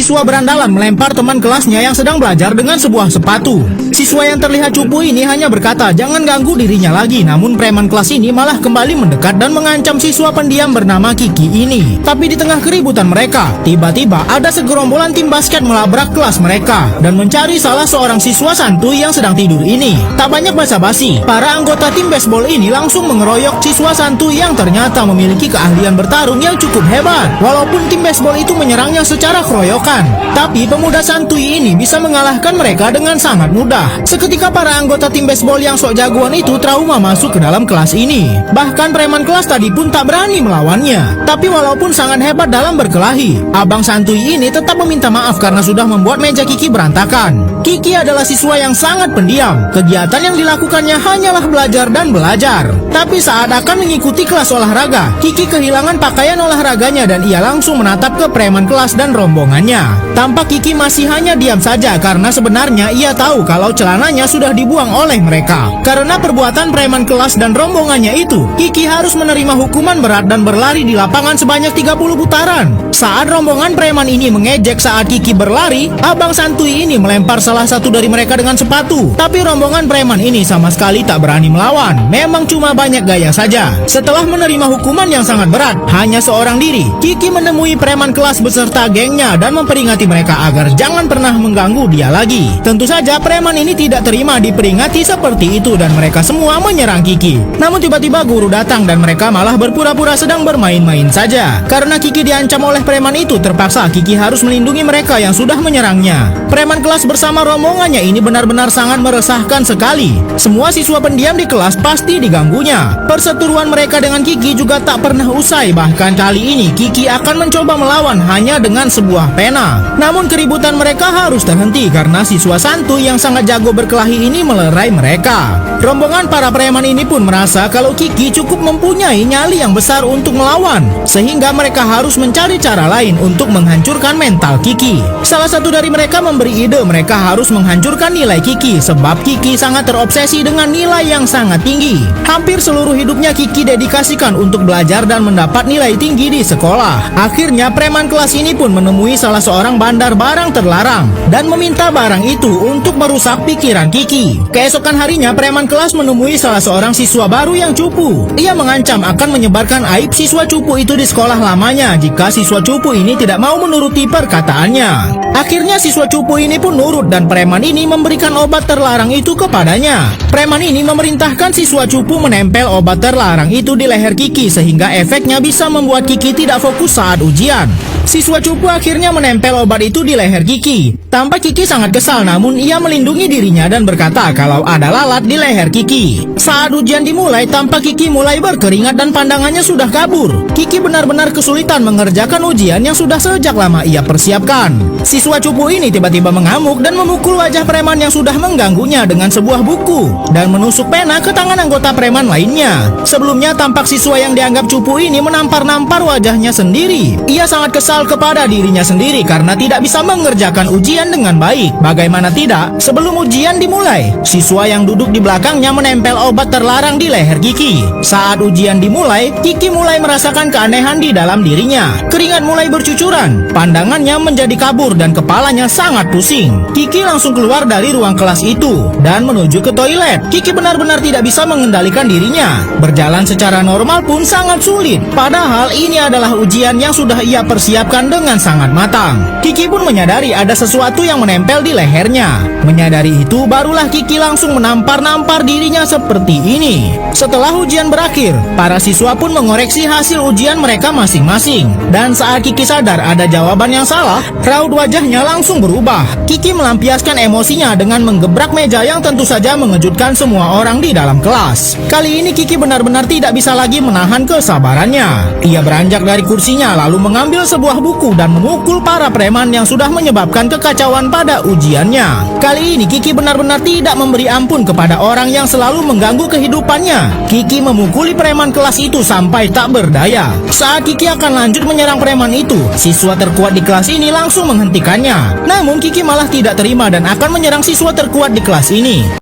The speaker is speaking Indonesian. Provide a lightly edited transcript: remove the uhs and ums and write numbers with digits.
Siswa berandalan melempar teman kelasnya yang sedang belajar dengan sebuah sepatu. Siswa yang terlihat cupu ini hanya berkata jangan ganggu dirinya lagi. Namun preman kelas ini malah kembali mendekat dan mengancam siswa pendiam bernama Kiki ini. Tapi di tengah keributan mereka, tiba-tiba ada segerombolan tim basket melabrak kelas mereka dan mencari salah seorang siswa santuy yang sedang tidur ini. Tak banyak basa-basi, para anggota tim baseball ini langsung mengeroyok siswa santuy yang ternyata memiliki keahlian bertarung yang cukup hebat. Walaupun tim baseball itu menyerangnya secara keroyokan, tapi pemuda santuy ini bisa mengalahkan mereka dengan sangat mudah. Seketika para anggota tim baseball yang sok jagoan itu trauma masuk ke dalam kelas ini. Bahkan preman kelas tadi pun tak berani melawannya. Tapi walaupun sangat hebat dalam berkelahi, abang santuy ini tetap meminta maaf karena sudah membuat meja Kiki berantakan. Kiki adalah siswa yang sangat pendiam. Kegiatan yang dilakukannya hanyalah belajar dan belajar. Tapi saat akan mengikuti kelas olahraga, Kiki kehilangan pakaian olahraganya dan ia langsung menatap ke preman kelas dan rombongannya. Tampak Kiki masih hanya diam saja karena sebenarnya ia tahu kalau celananya sudah dibuang oleh mereka. Karena perbuatan preman kelas dan rombongannya itu, Kiki harus menerima hukuman berat dan berlari di lapangan sebanyak 30 putaran. Saat rombongan preman ini mengejek saat Kiki berlari, abang santuy ini melempar salah satu dari mereka dengan sepatu. Tapi rombongan preman ini sama sekali tak berani melawan. Memang cuma banyak gaya saja. Setelah menerima hukuman yang sangat berat, hanya seorang diri, Kiki menemui preman kelas beserta gengnya dan memperingati mereka agar jangan pernah mengganggu dia lagi. Tentu saja preman ini tidak terima diperingati seperti itu dan mereka semua menyerang Kiki. Namun tiba-tiba guru datang dan mereka malah berpura-pura sedang bermain-main saja. Karena Kiki diancam oleh preman itu, terpaksa Kiki harus melindungi mereka yang sudah menyerangnya. Preman kelas bersama rombongannya ini benar-benar sangat meresahkan sekali. Semua siswa pendiam di kelas pasti diganggunya. Perseteruan mereka dengan Kiki juga tak pernah usai. Bahkan kali ini Kiki akan mencoba melawan hanya dengan sebuah pena. Namun keributan mereka harus terhenti karena siswa santuy yang sangat jago berkelahi ini melerai mereka. Rombongan para preman ini pun merasa kalau Kiki cukup mempunyai nyali yang besar untuk melawan, sehingga mereka harus mencari cara lain untuk menghancurkan mental Kiki. Salah satu dari mereka memberi ide mereka harus menghancurkan nilai Kiki, sebab Kiki sangat terobsesi dengan nilai yang sangat tinggi. Hampir seluruh hidupnya Kiki dedikasikan untuk belajar dan mendapat nilai tinggi di sekolah. Akhirnya preman kelas ini pun menemui salah seorang bandar barang terlarang dan meminta barang itu untuk merusak pikiran Kiki. Keesokan harinya preman kelas menemui salah seorang siswa baru yang cupu. Ia mengancam akan menyebarkan aib siswa cupu itu di sekolah lamanya jika siswa cupu ini tidak mau menuruti perkataannya. Akhirnya siswa cupu ini pun nurut dan preman ini memberikan obat terlarang itu kepadanya. Preman ini memerintahkan siswa cupu menempel obat terlarang itu di leher Kiki sehingga efeknya bisa membuat Kiki tidak fokus saat ujian. Siswa cupu akhirnya menempel obat itu di leher Kiki. Tampak Kiki sangat kesal, namun ia melindungi dirinya dan berkata kalau ada lalat di leher Kiki. Saat ujian dimulai, tampak Kiki mulai berkeringat dan pandangannya sudah kabur. Kiki benar-benar kesulitan mengerjakan ujian yang sudah sejak lama ia persiapkan. Siswa cupu ini tiba-tiba mengamuk dan memukul wajah preman yang sudah mengganggunya dengan sebuah buku dan menusuk pena ke tangan anggota preman lainnya. Sebelumnya tampak siswa yang dianggap cupu ini menampar-nampar wajahnya sendiri. Ia sangat kesal kepada dirinya sendiri karena tidak bisa mengerjakan ujian dengan baik. Bagaimana tidak, sebelum ujian dimulai, siswa yang duduk di belakangnya menempel obat terlarang di leher Kiki. Saat ujian dimulai, Kiki mulai merasakan keanehan di dalam dirinya. Keringat mulai bercucuran, pandangannya menjadi kabur dan kepalanya sangat pusing. Kiki langsung keluar dari ruang kelas itu dan menuju ke toilet. Kiki benar-benar tidak bisa mengendalikan dirinya. Berjalan secara normal pun sangat sulit. Padahal ini adalah ujian yang sudah ia persiapkan dengan sangat matang. Kiki pun menyadari ada sesuatu yang menempel di lehernya. Menyadari itu, barulah Kiki langsung menampar-nampar dirinya seperti ini. Setelah ujian berakhir, para siswa pun mengoreksi hasil ujian mereka masing-masing. Dan saat Kiki sadar ada jawaban yang salah, raut wajahnya langsung berubah. Kiki melampiaskan emosinya dengan menggebrak meja yang tentu saja mengejutkan semua orang di dalam kelas. Kali ini Kiki benar-benar tidak bisa lagi menahan kesabarannya. Ia beranjak dari kursinya lalu mengambil sebuah buku dan memukul para preman yang sudah menyebabkan kekacauan pada ujiannya. Kali ini Kiki benar-benar tidak memberi ampun kepada orang yang selalu mengganggu kehidupannya. Kiki memukuli preman kelas itu sampai tak berdaya. Saat Kiki akan lanjut menyerang preman itu, siswa terkuat di kelas ini langsung menghentikannya. Namun Kiki malah tidak terima dan akan menyerang siswa terkuat di kelas ini.